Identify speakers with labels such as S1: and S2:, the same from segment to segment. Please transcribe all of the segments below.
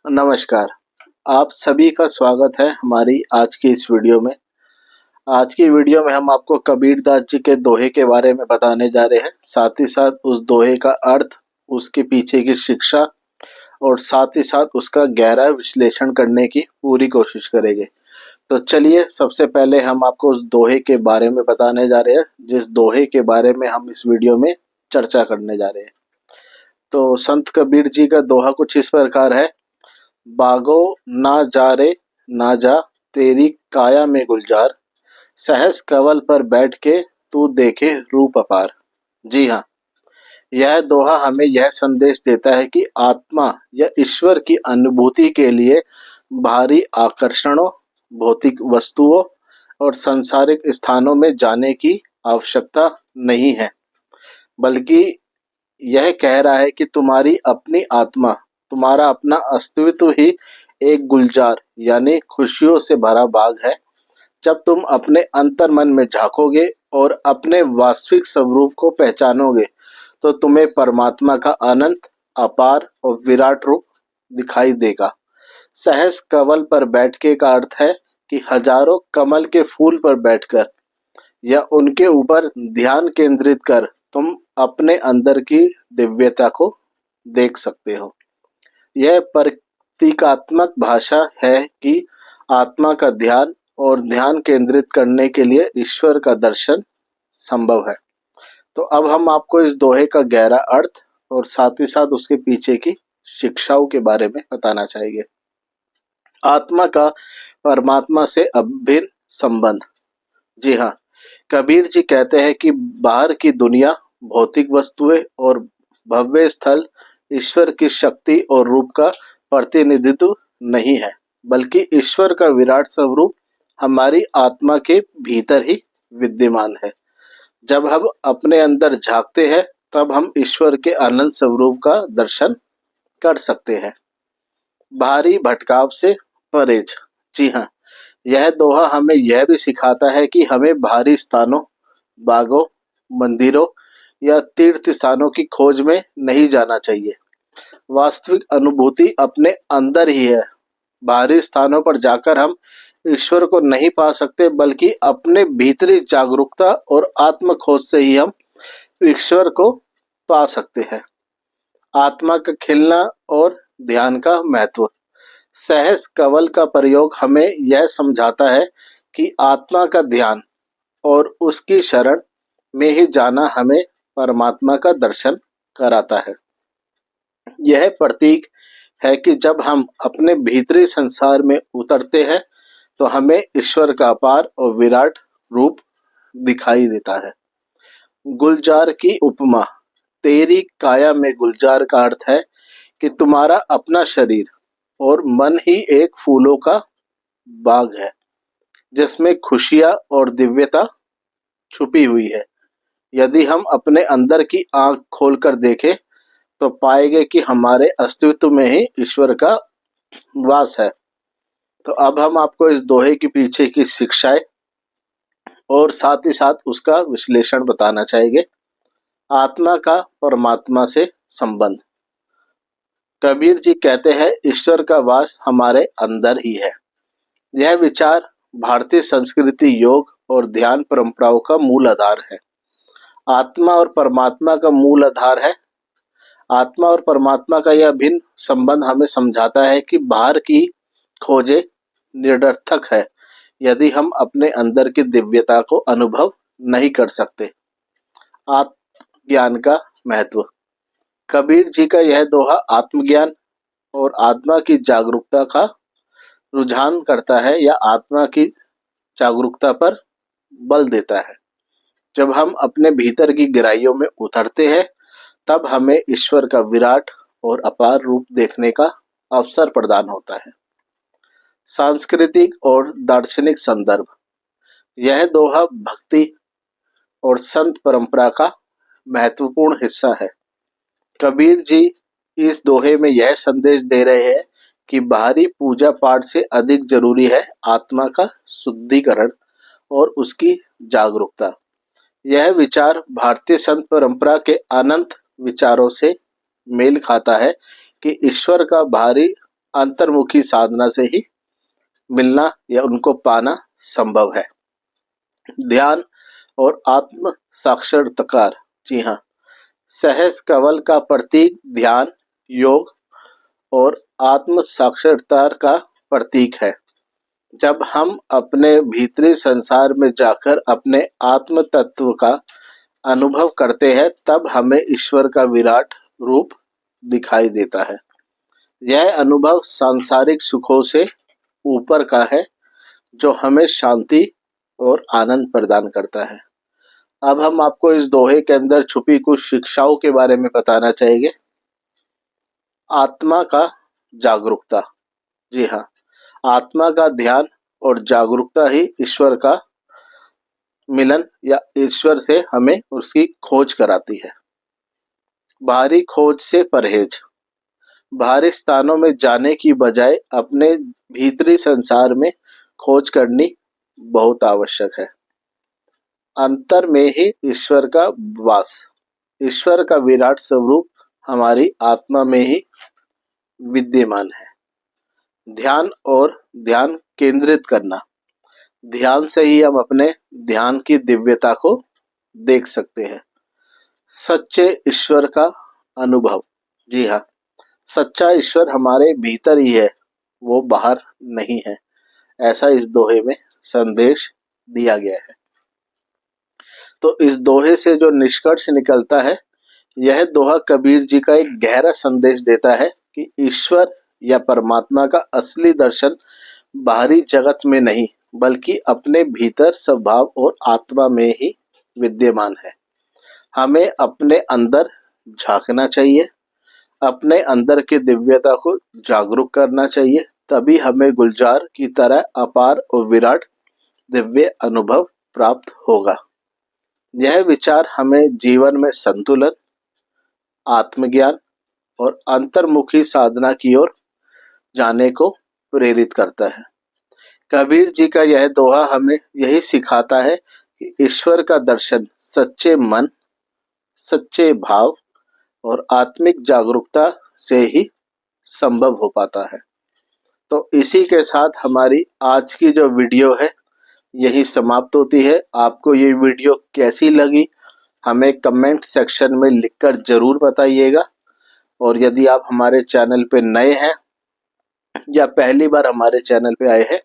S1: नमस्कार, आप सभी का स्वागत है हमारी आज की इस वीडियो में। आज की वीडियो में हम आपको कबीरदास जी के दोहे के बारे में बताने जा रहे हैं। साथ ही साथ उस दोहे का अर्थ, उसके पीछे की शिक्षा और साथ ही साथ उसका गहरा विश्लेषण करने की पूरी कोशिश करेंगे। तो चलिए सबसे पहले हम आपको उस दोहे के बारे में बताने जा रहे हैं, जिस दोहे के बारे में हम इस वीडियो में चर्चा करने जा रहे हैं। तो संत कबीर जी का दोहा कुछ इस प्रकार है। बागो ना जा रे ना जा, तेरी काया में गुलजार, सहस कंवल पर बैठ के तू देखे रूप अपार। जी हाँ, यह दोहा हमें यह संदेश देता है कि आत्मा या ईश्वर की अनुभूति के लिए बाहरी आकर्षणों, भौतिक वस्तुओं और सांसारिक स्थानों में जाने की आवश्यकता नहीं है, बल्कि यह कह रहा है कि तुम्हारी अपनी आत्मा, तुम्हारा अपना अस्तित्व ही एक गुलजार यानी खुशियों से भरा बाग है। जब तुम अपने अंतर मन में झांकोगे और अपने वास्तविक स्वरूप को पहचानोगे, तो तुम्हें परमात्मा का अनंत, अपार और विराट रूप दिखाई देगा। सहज कमल पर बैठ के का अर्थ है कि हजारों कमल के फूल पर बैठकर या उनके ऊपर ध्यान केंद्रित कर तुम अपने अंदर की दिव्यता को देख सकते हो। यह प्रतीकात्मक भाषा है कि आत्मा का ध्यान और ध्यान केंद्रित करने के लिए ईश्वर का दर्शन संभव है। तो अब हम आपको इस दोहे का गहरा अर्थ और साथ ही साथ उसके पीछे की शिक्षाओं के बारे में बताना चाहेंगे। आत्मा का परमात्मा से अभिन्न संबंध। जी हाँ, कबीर जी कहते हैं कि बाहर की दुनिया, भौतिक वस्तुएं और भव्य स्थल ईश्वर की शक्ति और रूप का प्रतिनिधित्व नहीं है, बल्कि ईश्वर का विराट स्वरूप हमारी आत्मा के भीतर ही विद्यमान है। जब हम अपने अंदर झांकते हैं, तब हम ईश्वर के अनंत स्वरूप का दर्शन कर सकते हैं। बाहरी भटकाव से परहेज। जी हाँ, यह दोहा हमें यह भी सिखाता है कि हमें बाहरी स्थानों, बागों, मंदिरों या तीर्थ स्थानों की खोज में नहीं जाना चाहिए। वास्तविक अनुभूति अपने अंदर ही है। बाहरी स्थानों पर जाकर हम ईश्वर को नहीं पा सकते, बल्कि अपने भीतरी जागरूकता और आत्म खोज से ही हम ईश्वर को पा सकते हैं। आत्मा का खिलना और ध्यान का महत्व। सहज कवल का प्रयोग हमें यह समझाता है कि आत्मा का ध्यान और उसकी शरण में ही जाना हमें परमात्मा का दर्शन कराता है। यह प्रतीक है कि जब हम अपने भीतरी संसार में उतरते हैं, तो हमें ईश्वर का अपार और विराट रूप दिखाई देता है। गुलजार की उपमा। तेरी काया में गुलजार का अर्थ है कि तुम्हारा अपना शरीर और मन ही एक फूलों का बाग है, जिसमें खुशियां और दिव्यता छुपी हुई है। यदि हम अपने अंदर की आंख खोलकर देखें, तो पाएंगे कि हमारे अस्तित्व में ही ईश्वर का वास है। तो अब हम आपको इस दोहे के पीछे की शिक्षाएं और साथ ही साथ उसका विश्लेषण बताना चाहेंगे। आत्मा का परमात्मा से संबंध। कबीर जी कहते हैं, ईश्वर का वास हमारे अंदर ही है। यह विचार भारतीय संस्कृति, योग और ध्यान परंपराओं का मूल आधार है। आत्मा और परमात्मा का मूल आधार है। आत्मा और परमात्मा का यह भिन्न संबंध हमें समझाता है कि बाहर की खोजें निरर्थक है, यदि हम अपने अंदर की दिव्यता को अनुभव नहीं कर सकते। आत्मज्ञान का महत्व। कबीर जी का यह दोहा आत्मज्ञान और आत्मा की जागरूकता का रुझान करता है या आत्मा की जागरूकता पर बल देता है। जब हम अपने भीतर की गहराइयों में उतरते हैं, तब हमें ईश्वर का विराट और अपार रूप देखने का अवसर प्रदान होता है। सांस्कृतिक और दार्शनिक संदर्भ। यह दोहा भक्ति और संत परंपरा का महत्वपूर्ण हिस्सा है। कबीर जी इस दोहे में यह संदेश दे रहे हैं कि बाहरी पूजा पाठ से अधिक जरूरी है आत्मा का शुद्धिकरण और उसकी जागरूकता। यह विचार भारतीय संत परंपरा के अनंत विचारों से मेल खाता है कि ईश्वर का बाहरी अंतर्मुखी साधना से ही मिलना या उनको पाना संभव है। ध्यान और आत्म साक्षात्कार। जी हाँ, सहज कवल का प्रतीक ध्यान, योग और आत्म साक्षात्कार का प्रतीक है। जब हम अपने भीतरी संसार में जाकर अपने आत्म तत्व का अनुभव करते हैं, तब हमें ईश्वर का विराट रूप दिखाई देता है। यह अनुभव सांसारिक सुखों से ऊपर का है, जो हमें शांति और आनंद प्रदान करता है। अब हम आपको इस दोहे के अंदर छुपी कुछ शिक्षाओं के बारे में बताना चाहेंगे। आत्मा का जागरूकता। जी हाँ, आत्मा का ध्यान और जागरूकता ही ईश्वर का मिलन या ईश्वर से हमें उसकी खोज कराती है। बाहरी खोज से परहेज। बाहरी स्थानों में जाने की बजाय अपने भीतरी संसार में खोज करनी बहुत आवश्यक है। अंतर में ही ईश्वर का वास। ईश्वर का विराट स्वरूप हमारी आत्मा में ही विद्यमान है। ध्यान और ध्यान केंद्रित करना। ध्यान से ही हम अपने ध्यान की दिव्यता को देख सकते हैं। सच्चे ईश्वर का अनुभव। जी हाँ, सच्चा ईश्वर हमारे भीतर ही है, वो बाहर नहीं है, ऐसा इस दोहे में संदेश दिया गया है। तो इस दोहे से जो निष्कर्ष निकलता है, यह दोहा कबीर जी का एक गहरा संदेश देता है कि ईश्वर या परमात्मा का असली दर्शन बाहरी जगत में नहीं, बल्कि अपने भीतर स्वभाव और आत्मा में ही विद्यमान है। हमें अपने अंदर झांकना चाहिए, अपने अंदर की दिव्यता को जागरूक करना चाहिए, तभी हमें गुलजार की तरह अपार और विराट दिव्य अनुभव प्राप्त होगा। यह विचार हमें जीवन में संतुलन, आत्मज्ञान और अंतर्मुखी साधना की ओर जाने को प्रेरित करता है। कबीर जी का यह दोहा हमें यही सिखाता है कि ईश्वर का दर्शन सच्चे मन, सच्चे भाव और आत्मिक जागरूकता से ही संभव हो पाता है। तो इसी के साथ हमारी आज की जो वीडियो है यही समाप्त होती है। आपको ये वीडियो कैसी लगी हमें कमेंट सेक्शन में लिखकर जरूर बताइएगा। और यदि आप हमारे चैनल पे नए हैं या पहली बार हमारे चैनल पे आए हैं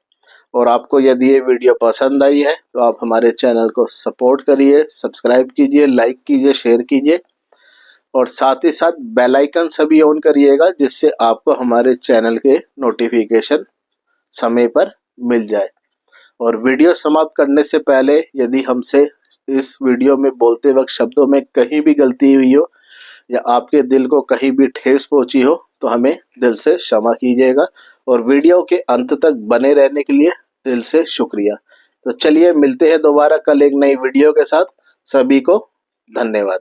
S1: और आपको यदि ये वीडियो पसंद आई है, तो आप हमारे चैनल को सपोर्ट करिए, सब्सक्राइब कीजिए, लाइक कीजिए, शेयर कीजिए और साथ ही साथ बेल आइकन सभी ऑन करिएगा, जिससे आपको हमारे चैनल के नोटिफिकेशन समय पर मिल जाए। और वीडियो समाप्त करने से पहले यदि हमसे इस वीडियो में बोलते वक्त शब्दों में कहीं भी गलती हुई हो या आपके दिल को कहीं भी ठेस पहुंची हो, तो हमें दिल से क्षमा कीजिएगा। और वीडियो के अंत तक बने रहने के लिए दिल से शुक्रिया। तो चलिए मिलते हैं दोबारा कल एक नई वीडियो के साथ। सभी को धन्यवाद।